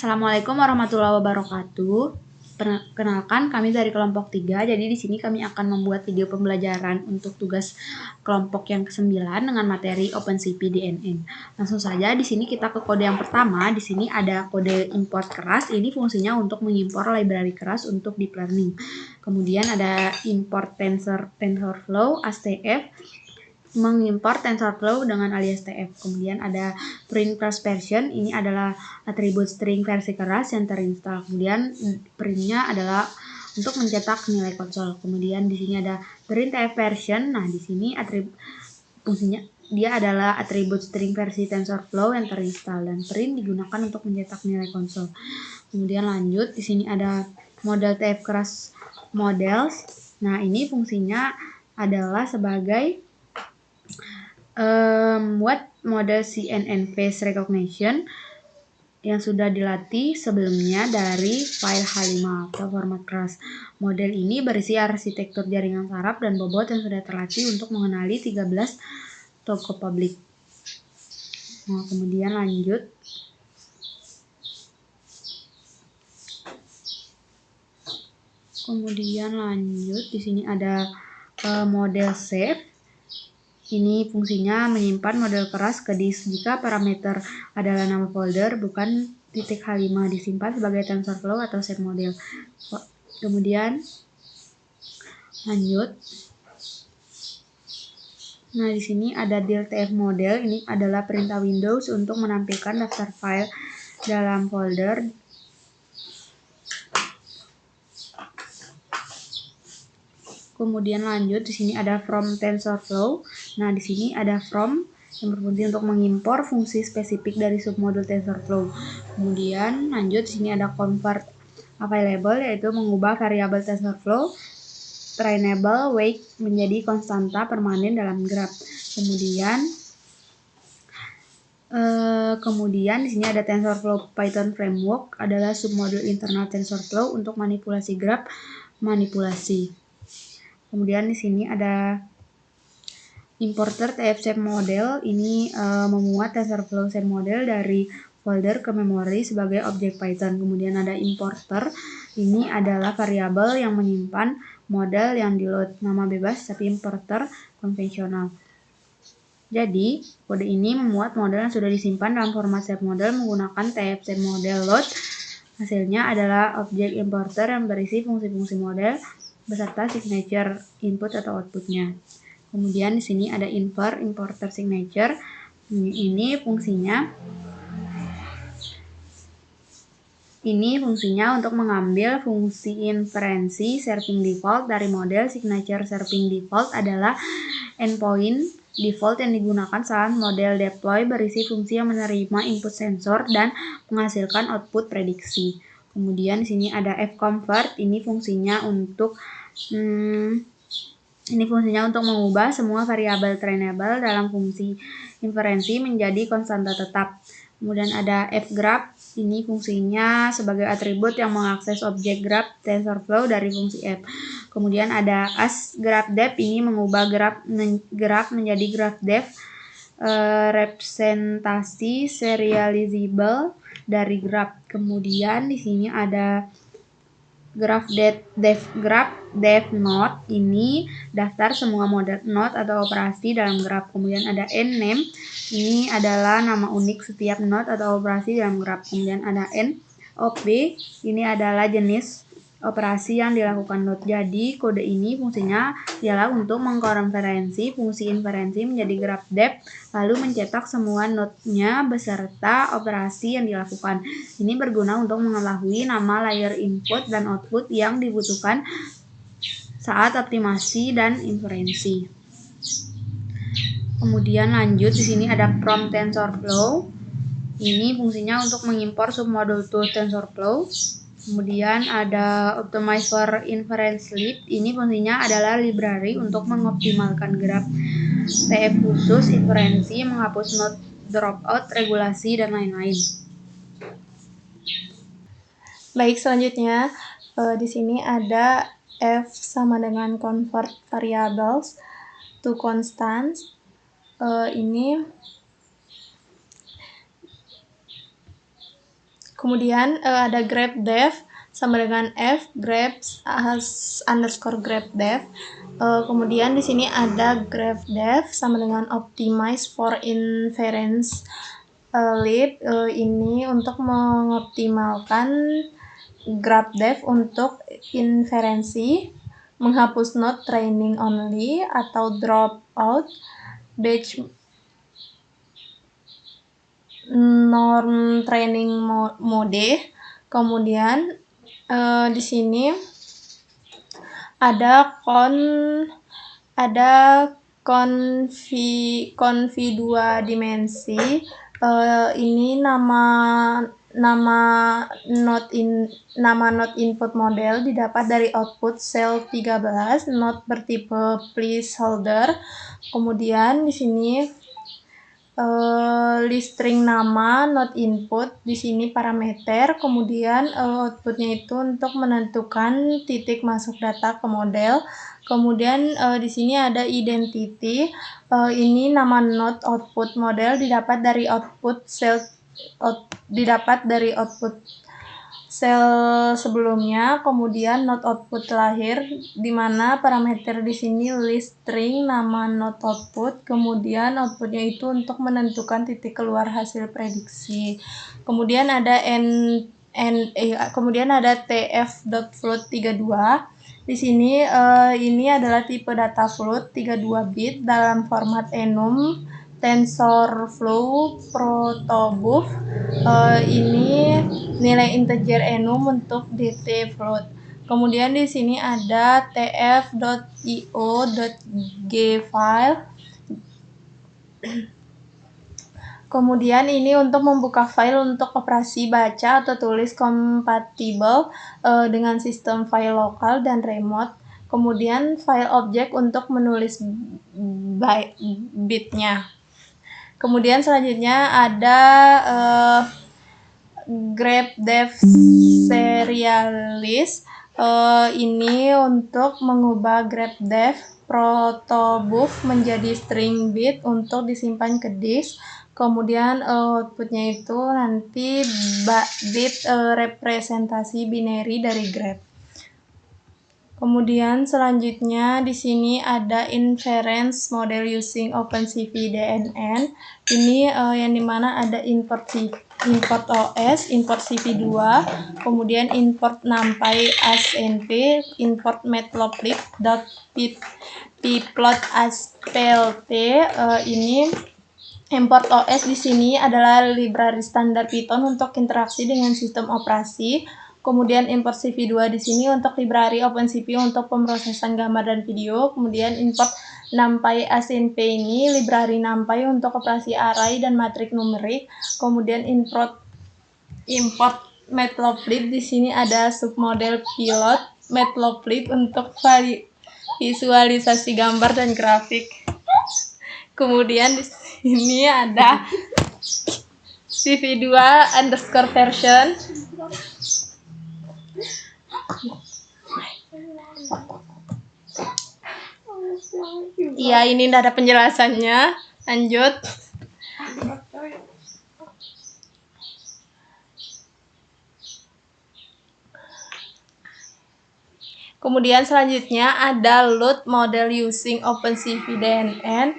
Assalamualaikum warahmatullahi wabarakatuh. Perkenalkan, kami dari kelompok 3. Jadi di sini kami akan membuat video pembelajaran untuk tugas kelompok yang ke-9 dengan materi OpenCV DNN. Langsung saja di sini kita ke kode yang pertama. Di sini ada kode import keras. Ini fungsinya untuk mengimpor library keras untuk deep learning. Kemudian ada import TensorFlow ASTF, mengimpor TensorFlow dengan alias TF. Kemudian ada print keras version, ini adalah atribut string versi keras yang terinstall. Kemudian printnya adalah untuk mencetak nilai konsol. Kemudian di sini ada print TF version. Nah, di sini fungsinya dia adalah atribut string versi TensorFlow yang terinstall, dan print digunakan untuk mencetak nilai konsol. Kemudian lanjut, di sini ada model TF keras models. Nah, ini fungsinya adalah sebagai buat model CNN face recognition yang sudah dilatih sebelumnya dari file H5 atau format keras. Model ini berisi arsitektur jaringan saraf dan bobot yang sudah terlatih untuk mengenali 13 toko publik. Nah, kemudian lanjut. Di sini ada model save. Ini fungsinya menyimpan model keras ke disk jika parameter adalah nama folder, bukan .h5, disimpan sebagai TensorFlow atau save model. Kemudian lanjut. Nah, di sini ada DILTF model. Ini adalah perintah Windows untuk menampilkan daftar file dalam folder. Kemudian lanjut, di sini ada from TensorFlow. Nah, di sini ada from yang berfungsi untuk mengimpor fungsi spesifik dari submodul TensorFlow. Kemudian lanjut, di sini ada convert available, yaitu mengubah variabel TensorFlow trainable weight menjadi konstanta permanen dalam graf. Kemudian di sini ada TensorFlow Python Framework, adalah submodul internal TensorFlow untuk manipulasi graf manipulasi. Kemudian di sini ada importer TF shape model. Ini memuat TensorFlow shape model dari folder ke memori sebagai objek Python. Kemudian ada importer. Ini adalah variabel yang menyimpan model yang di load, nama bebas tapi importer konvensional. Jadi, kode ini memuat model yang sudah disimpan dalam format shape model menggunakan TF shape model load. Hasilnya adalah objek importer yang berisi fungsi-fungsi model beserta signature input atau outputnya. Kemudian di sini ada importer signature. Ini fungsinya untuk mengambil fungsi inferensi serving default dari model. Signature serving default adalah endpoint default yang digunakan saat model deploy berisi fungsi yang menerima input sensor dan menghasilkan output prediksi. Kemudian di sini ada fconvert. Ini fungsinya untuk mengubah semua variabel trainable dalam fungsi inferensi menjadi konstanta tetap. Kemudian ada fgraph. Ini fungsinya sebagai atribut yang mengakses objek graph TensorFlow dari fungsi f. Kemudian ada asGraphDef. Ini mengubah graph menjadi GraphDef, representasi serializable dari graph. Kemudian di sini ada GraphDef node. Ini daftar semua model node atau operasi dalam graph. Kemudian ada nname. Ini adalah nama unik setiap node atau operasi dalam graph. Kemudian ada NOP. Ini adalah jenis operasi yang dilakukan node. Jadi kode ini fungsinya ialah untuk mengkonversi fungsi inferensi menjadi GraphDef, lalu mencetak semua node-nya beserta operasi yang dilakukan. Ini berguna untuk mengetahui nama layer input dan output yang dibutuhkan saat optimasi dan inferensi. Kemudian lanjut, di sini ada from TensorFlow. Ini fungsinya untuk mengimpor submodul tools TensorFlow. Kemudian ada optimize for inference lib. Ini fungsinya adalah library untuk mengoptimalkan graf TF khusus inferensi, menghapus node dropout, regulasi, dan lain-lain. Baik, selanjutnya di sini ada f sama dengan convert variables to constants. Ini Kemudian ada grepdev sama dengan f grabs underscore grepdev. Kemudian di sini ada grepdev sama dengan optimize for inference lib. Ini untuk mengoptimalkan grepdev untuk inferensi, menghapus node training only atau drop out, batch norm training mode. Kemudian di sini ada konfi 2 dimensi. Ini nama node input model didapat dari output cell 13, node bertipe placeholder. Kemudian di sini list string nama node input, di sini parameter, kemudian outputnya itu untuk menentukan titik masuk data ke model. Kemudian di sini ada identity, ini nama node output model didapat dari output cell sebelumnya. Kemudian node output terakhir, di mana parameter di sini list string nama node output, kemudian outputnya itu untuk menentukan titik keluar hasil prediksi. Kemudian ada tf.float 32. Di sini ini adalah tipe data float 32 bit dalam format enum TensorFlow protobuf. Ini nilai integer enum untuk dt float. Kemudian di sini ada tf.io.gfile. Kemudian ini untuk membuka file untuk operasi baca atau tulis kompatibel dengan sistem file lokal dan remote. Kemudian file objek untuk menulis bitnya. Kemudian selanjutnya ada grepdev serialis. Ini untuk mengubah grepdev protobuf menjadi string bit untuk disimpan ke disk. Kemudian outputnya itu nanti bit representasi binary dari grep. Kemudian selanjutnya di sini ada inference model using OpenCV DNN. Ini yang dimana ada import OS, import CV2, kemudian import numpy asnp, import matplotlib, .pyplot asplt. Ini import OS di sini adalah library standar Python untuk interaksi dengan sistem operasi. Kemudian import CV2 di sini untuk library OpenCV untuk pemrosesan gambar dan video. Kemudian import numpy asnp ini library numpy untuk operasi array dan matrik numerik. Kemudian import matplotlib, di sini ada submodel pilot matplotlib untuk visualisasi gambar dan grafik. Kemudian di sini ada CV2_version. Iya, ini udah ada penjelasannya. Lanjut. Kemudian selanjutnya ada load model using OpenCV DNN,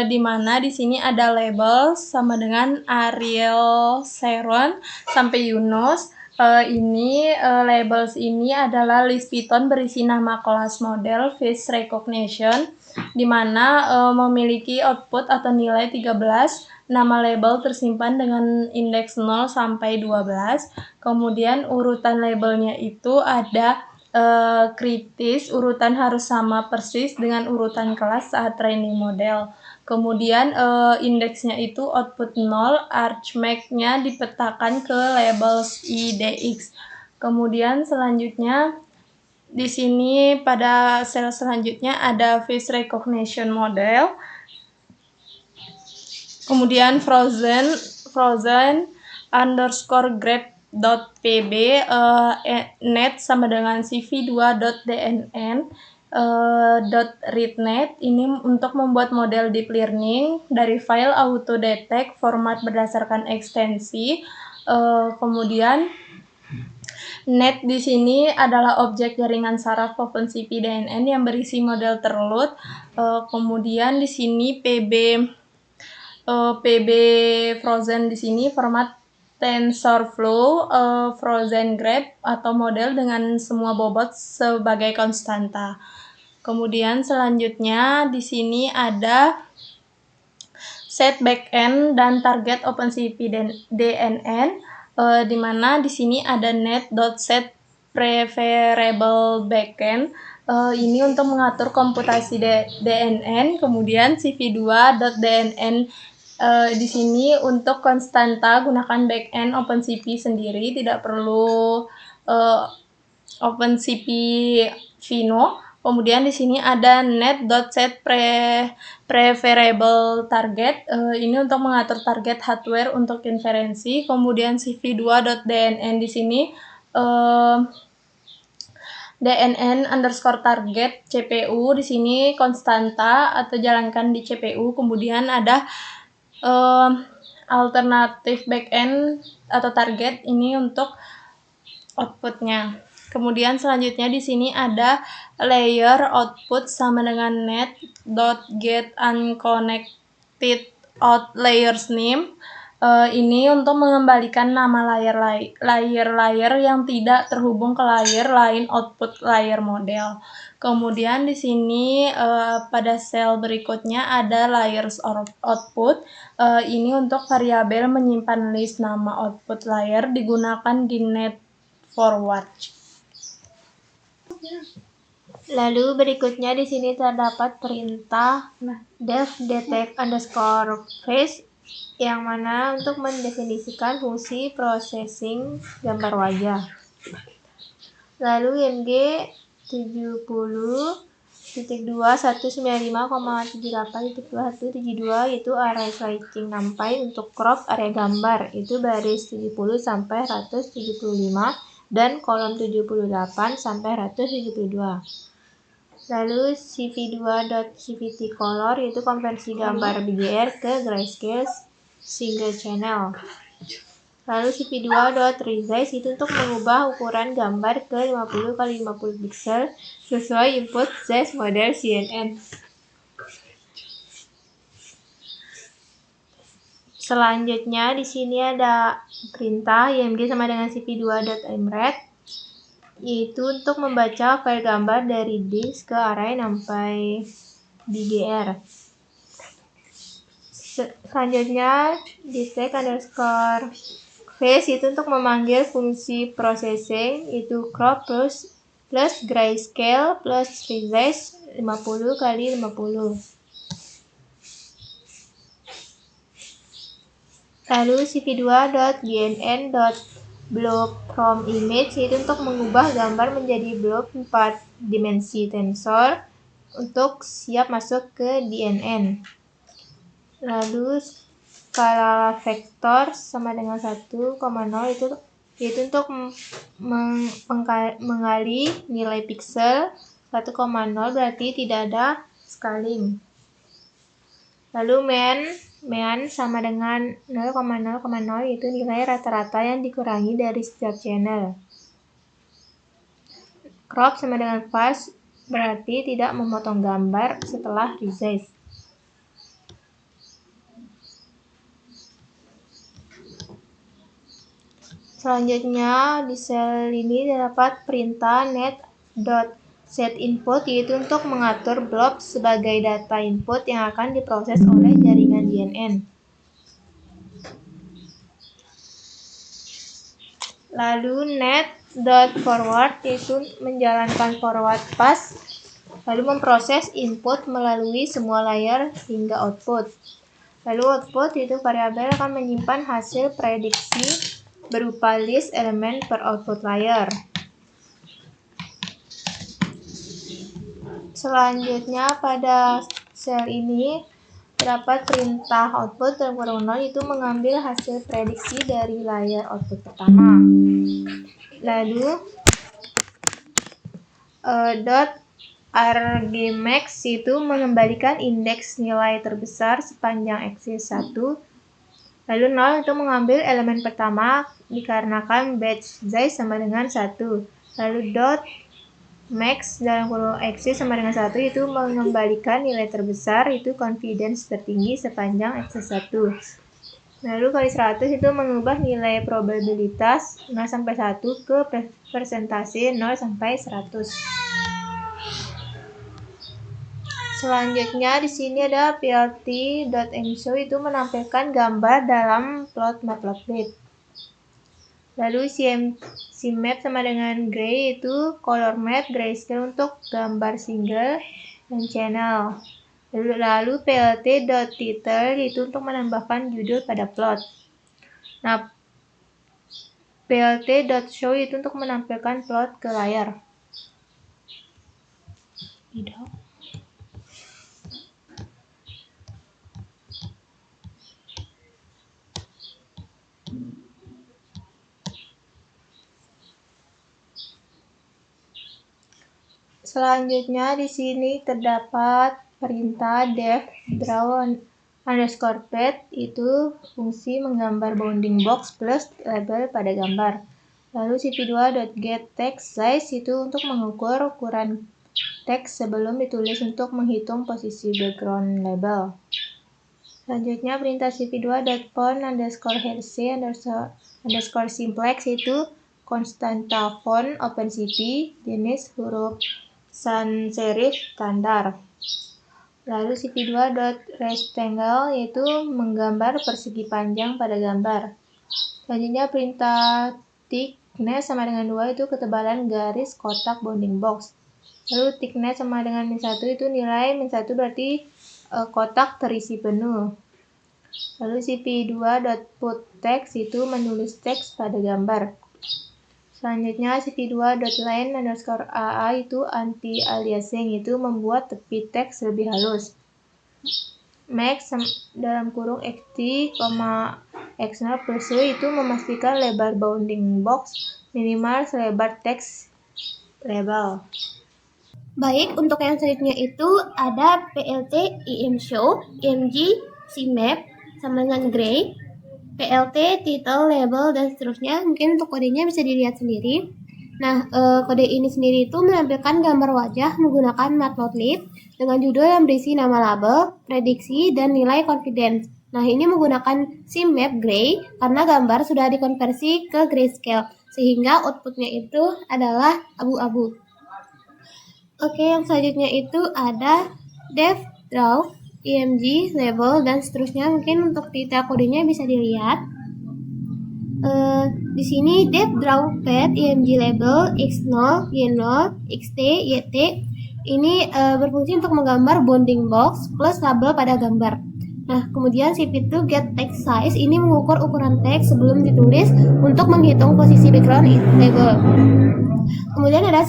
di mana di sini ada label sama dengan Ariel, Sharon, sampai Yunus. Ini labels ini adalah list Python berisi nama kelas model face recognition, di mana memiliki output atau nilai 13. Nama label tersimpan dengan indeks 0 sampai 12. Kemudian urutan labelnya itu ada kritis, urutan harus sama persis dengan urutan kelas saat training model. Kemudian indeksnya itu output 0, argmax-nya dipetakan ke labels IDX. Kemudian selanjutnya di sini pada sel selanjutnya ada face recognition model. Kemudian frozen underscore grep.pb net sama dengan cv2.dnn .readnet. Ini untuk membuat model deep learning dari file autodetect format berdasarkan ekstensi. Kemudian net di sini adalah objek jaringan saraf OpenCV DNN yang berisi model terload. Kemudian di sini PB frozen di sini format TensorFlow frozen graph atau model dengan semua bobot sebagai konstanta. Kemudian selanjutnya di sini ada set backend dan target OpenCV DNN, di mana di sini ada net.set preferable backend. Ini untuk mengatur komputasi DNN, kemudian cv2.dnn di sini untuk konstanta gunakan backend OpenCV sendiri, tidak perlu OpenCV Vino. Kemudian di sini ada net.set preferable target. Ini untuk mengatur target hardware untuk inferensi. Kemudian cv2.dnn di sini DNN_target CPU di sini konstanta atau jalankan di CPU. Kemudian ada alternatif backend atau target ini untuk outputnya. Kemudian selanjutnya di sini ada layer output sama dengan net.getUnconnectedOutLayers name. Ini untuk mengembalikan nama layer yang tidak terhubung ke layer lain output layer model. Kemudian di sini pada sel berikutnya ada layers output. Ini untuk variabel menyimpan list nama output layer digunakan di net forward. Lalu berikutnya di sini terdapat perintah dev_detect_face yang mana untuk mendefinisikan fungsi processing gambar wajah. Lalu IMG 70.2.195,78.2172 itu array slicing numpy untuk crop area gambar itu baris 70 sampai 175 dan kolom 78 sampai 172. Lalu cv2.cvtcolor itu konversi gambar BGR ke grayscale single channel. Lalu cv2.resize itu untuk mengubah ukuran gambar ke 50x50 pixel sesuai input size model CNN. Selanjutnya di sini ada perintah IMG sama dengan cv2.imread yaitu untuk membaca file gambar dari disk ke array numpy BGR. Selanjutnya detect_face itu untuk memanggil fungsi processing itu crop plus grayscale plus resize 50x50. Lalu cv2.gnn.block_from_image itu untuk mengubah gambar menjadi blok 4 dimensi tensor untuk siap masuk ke DNN. Lalu skala vektor sama dengan 1,0 itu untuk mengali nilai pixel 1,0 berarti tidak ada scaling. Lalu mean sama dengan 0,0,0 itu nilai rata-rata yang dikurangi dari setiap channel. Crop sama dengan fast berarti tidak memotong gambar setelah resize. Selanjutnya di sel ini terdapat perintah net.setInput yaitu untuk mengatur blob sebagai data input yang akan diproses oleh jaringan DNN. Lalu net.forward yaitu menjalankan forward pass lalu memproses input melalui semua layer hingga output. Lalu output itu variabel akan menyimpan hasil prediksi berupa list elemen per output layer. Selanjutnya pada sel ini terdapat perintah output yang kurang 0 itu mengambil hasil prediksi dari layer output pertama. Lalu .argmax itu mengembalikan indeks nilai terbesar sepanjang aksis 1 Lalu 0 untuk mengambil elemen pertama dikarenakan batch size sama dengan 1. Lalu dot max dalam kurung x sama dengan 1 itu mengembalikan nilai terbesar, itu confidence tertinggi sepanjang x1. Lalu kali 100 itu mengubah nilai probabilitas 0 sampai 1 ke persentase 0 sampai 100. Selanjutnya di sini ada plt.mshow itu menampilkan gambar dalam plot matplotlib. Lalu CMap sama dengan gray itu color map grayscale untuk gambar single dan channel. Lalu plt.title itu untuk menambahkan judul pada plot. Nah, plt.show itu untuk menampilkan plot ke layar. Selanjutnya di sini terdapat perintah def draw underscore pad, itu fungsi menggambar bounding box plus label pada gambar. Lalu cp2.getTextSize itu untuk mengukur ukuran teks sebelum ditulis untuk menghitung posisi background label. Selanjutnya perintah cp2.font underscore hersey underscore simplex itu konstanta font OpenCV jenis huruf sans serif standar. Lalu cp2.rectangle yaitu menggambar persegi panjang pada gambar. Selanjutnya perintah thickness sama dengan 2 itu ketebalan garis kotak bounding box. Lalu thickness sama dengan -1 itu nilai -1 berarti kotak terisi penuh. Lalu cp2.putText itu menulis teks pada gambar. Selanjutnya cp2.line underscore AA itu anti-aliasing, itu membuat tepi teks lebih halus. Max dalam kurung xt, x0 plus y itu memastikan lebar bounding box minimal selebar teks label. Baik, untuk yang selanjutnya itu ada plt imshow, img, cmap, sama dengan gray, plt, title, label, dan seterusnya. Mungkin untuk kodenya bisa dilihat sendiri. Nah, kode ini sendiri itu menampilkan gambar wajah menggunakan matplotlib dengan judul yang berisi nama label, prediksi, dan nilai confidence. Nah, ini menggunakan cmap gray karena gambar sudah dikonversi ke grayscale, sehingga outputnya itu adalah abu-abu. Oke, yang selanjutnya itu ada def draw, img, label, dan seterusnya. Mungkin untuk detail kodenya bisa dilihat. Di sini def draw pad, img label, x0, y0, xt, yt ini berfungsi untuk menggambar bounding box plus label pada gambar. Nah, kemudian cp2 get text size ini mengukur ukuran teks sebelum ditulis untuk menghitung posisi background label. Kemudian ada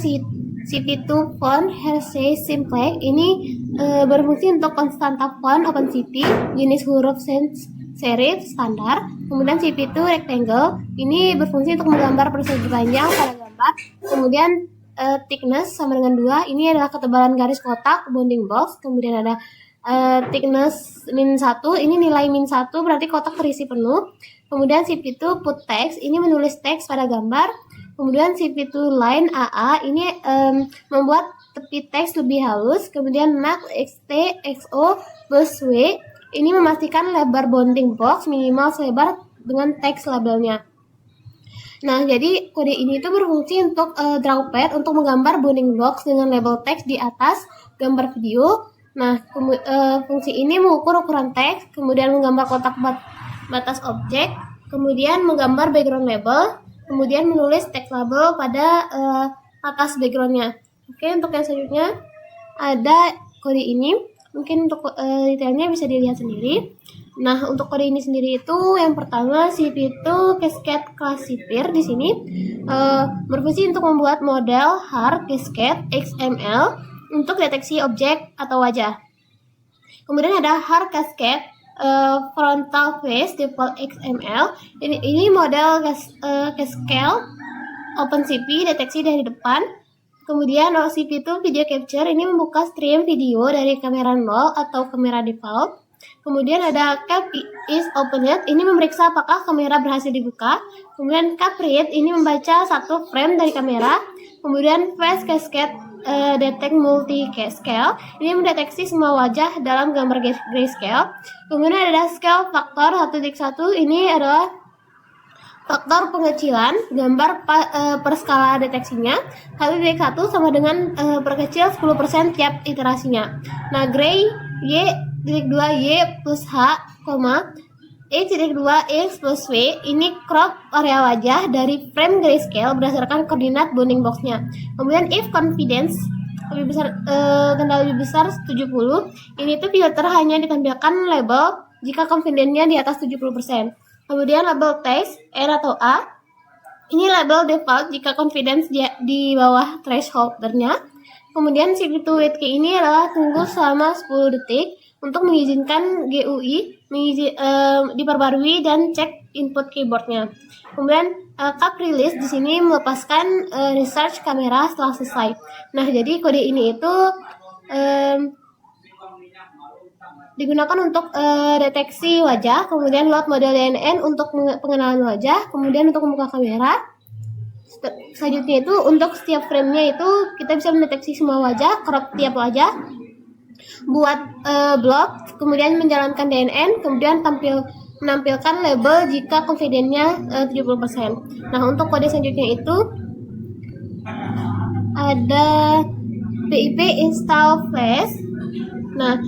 cp2 font hersey simplex ini berfungsi untuk konstanta font OpenCV jenis huruf sans serif standar. Kemudian cp2 rectangle ini berfungsi untuk menggambar persegi panjang pada gambar. Kemudian thickness sama dengan 2 ini adalah ketebalan garis kotak bounding box. Kemudian ada thickness -1 ini nilai -1 berarti kotak terisi penuh. Kemudian cp2 put text ini menulis teks pada gambar. Kemudian cp2 line AA ini membuat tepi teks lebih halus. Kemudian max xt xo plus w ini memastikan lebar bounding box minimal selebar dengan teks labelnya. Nah, jadi kode ini itu berfungsi untuk drawpad untuk menggambar bounding box dengan label teks di atas gambar video. Nah, fungsi ini mengukur ukuran teks, kemudian menggambar kotak batas objek, kemudian menggambar background label, kemudian menulis teks label pada atas backgroundnya. Oke, untuk yang selanjutnya ada kode ini. Mungkin untuk detailnya bisa dilihat sendiri. Nah, untuk kode ini sendiri itu yang pertama cp2 cascade classifier di sini berfungsi untuk membuat model hard cascade XML untuk deteksi objek atau wajah. Kemudian ada hard cascade frontal face default XML. Ini model cascade OpenCV deteksi dari depan. Kemudian cp2 video capture ini membuka stream video dari kamera 0 atau kamera default. Kemudian ada cap is opened, ini memeriksa apakah kamera berhasil dibuka. Kemudian cap read, ini membaca satu frame dari kamera. Kemudian face cascade detect multi scale, ini mendeteksi semua wajah dalam gambar grayscale. Kemudian ada scale faktor 1.1, ini adalah faktor pengecilan gambar per skala deteksinya. 1.1 sama dengan perkecil 10% tiap iterasinya. Nah, gray y.2y plus h, X.2X plus W, ini crop area wajah dari frame grayscale berdasarkan koordinat bounding box-nya. Kemudian if confidence lebih besar, kendala lebih besar 70, ini tuh filter hanya ditampilkan label jika confidence-nya di atas 70%. Kemudian label text R atau A, ini label default jika confidence di bawah threshold-nya. Kemudian skip to wait key ini adalah tunggu selama 10 detik untuk mengizinkan GUI diperbarui dan cek input keyboardnya. Kemudian cap release di sini melepaskan research kamera setelah selesai. Nah, jadi kode ini itu digunakan untuk deteksi wajah, kemudian load model DNN untuk pengenalan wajah, kemudian untuk membuka kamera. Selanjutnya itu untuk setiap frame-nya itu kita bisa mendeteksi semua wajah, crop tiap wajah, buat blok, kemudian menjalankan DNN, kemudian menampilkan label jika confidence-nya 70%. Nah, untuk kode selanjutnya itu ada PIP install flash. Nah,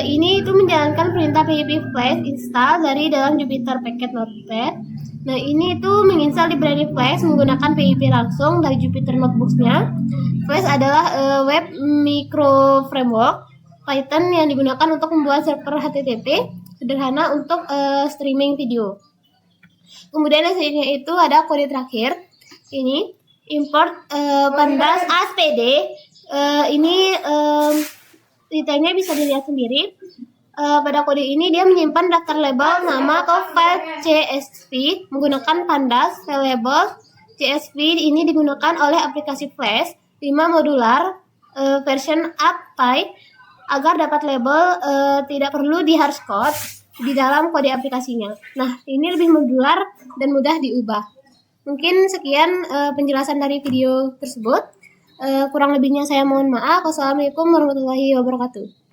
ini itu menjalankan perintah PIP flash install dari dalam Jupyter Packet Notepad. Nah, ini itu menginstal library Flash menggunakan PIP langsung dari Jupyter Notebooks-nya. Flash adalah web micro framework Python yang digunakan untuk membuat server HTTP sederhana untuk streaming video. Kemudian selanjutnya itu ada kode terakhir. Ini import pandas ASPD. Ini detailnya bisa dilihat sendiri. Pada kode ini dia menyimpan daftar label, nama atau file CSV menggunakan pandas. File label CSV ini digunakan oleh aplikasi Flash 5 modular version AppPy agar dapat label tidak perlu di hardcode di dalam kode aplikasinya. Nah, ini lebih modular dan mudah diubah. Mungkin sekian penjelasan dari video tersebut. Kurang lebihnya saya mohon maaf. Wassalamualaikum warahmatullahi wabarakatuh.